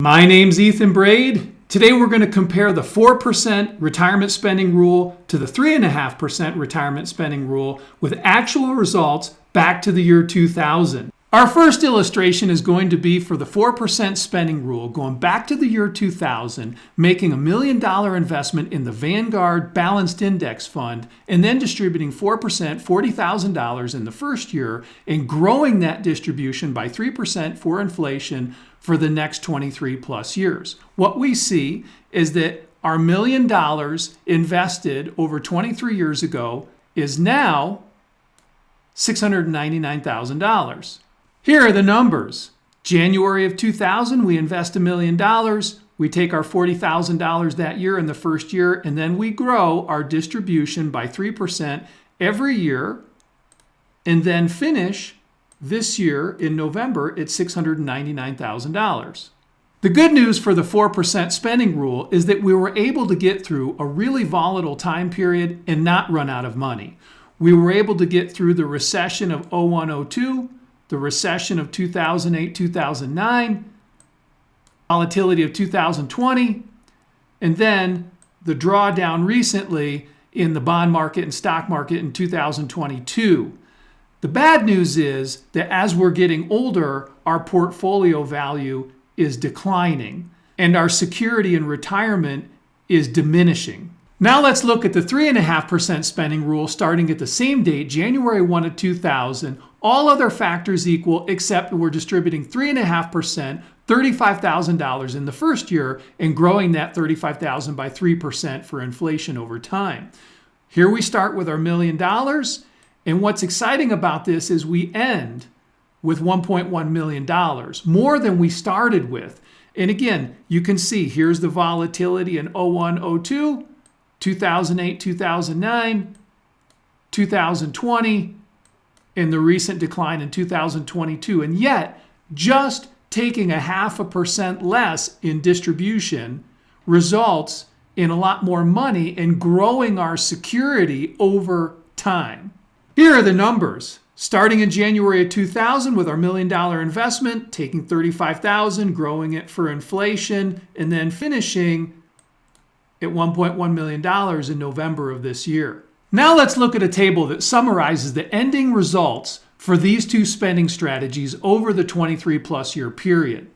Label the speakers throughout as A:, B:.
A: My name's Ethan Braid. Today we're going to compare the 4% retirement spending rule to the 3.5% retirement spending rule with actual results back to the year 2000. Our first illustration is going to be for the 4% spending rule going back to the year 2000, making $1 million investment in the Vanguard Balanced Index Fund and then distributing 4%, $40,000 in the first year and growing that distribution by 3% for inflation for the next 23 plus years. What we see is that our $1 million invested over 23 years ago is now $699,000. Here are the numbers. January of 2000, we invest $1 million. We take our $40,000 that year in the first year, and then we grow our distribution by 3% every year, and then finish this year in November at $699,000. The good news for the 4% spending rule is that we were able to get through a really volatile time period and not run out of money. We were able to get through the recession of 01-02, the recession of 2008-2009, volatility of 2020, and then the drawdown recently in the bond market and stock market in 2022. The bad news is that as we're getting older, our portfolio value is declining and our security in retirement is diminishing. Now let's look at the 3.5% spending rule starting at the same date, January 1 of 2000. All other factors equal except we're distributing 3.5%, $35,000 in the first year and growing that $35,000 by 3% for inflation over time. Here we start with our $1 million. And what's exciting about this is we end with $1.1 million, more than we started with. And again, you can see here's the volatility in 01-02, 2008, 2009, 2020, and the recent decline in 2022. And yet, just taking 0.5% less in distribution results in a lot more money and growing our security over time. Here are the numbers. Starting in January of 2000 with our $1 million investment, taking $35,000, growing it for inflation, and then finishing at $1.1 million in November of this year. Now let's look at a table that summarizes the ending results for these two spending strategies over the 23 plus year period.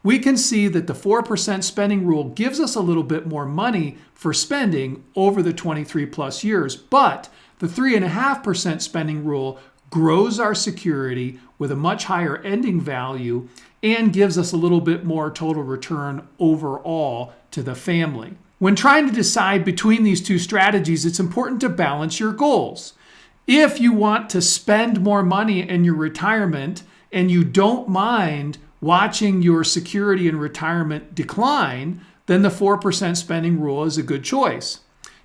A: We can see that the 4% spending rule gives us a little bit more money for spending over the 23 plus years, but the 3.5% spending rule grows our security with a much higher ending value and gives us a little bit more total return overall to the family. When trying to decide between these two strategies, it's important to balance your goals. If you want to spend more money in your retirement and you don't mind watching your security in retirement decline, then the 4% spending rule is a good choice.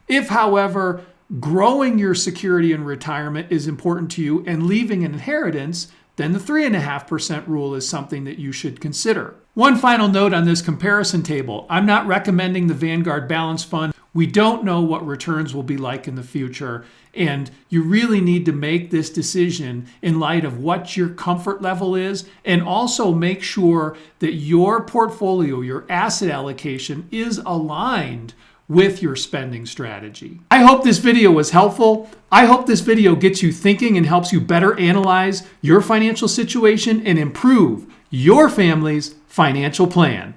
A: If, however, growing your security in retirement is important to you and leaving an inheritance, then the 3.5% rule is something that you should consider. One final note on this comparison table. I'm not recommending the Vanguard Balance Fund. We don't know what returns will be like in the future, and you really need to make this decision in light of what your comfort level is, and also make sure that your portfolio, your asset allocation is aligned with your spending strategy. I hope this video was helpful. I hope this video gets you thinking and helps you better analyze your financial situation and improve your family's financial plan.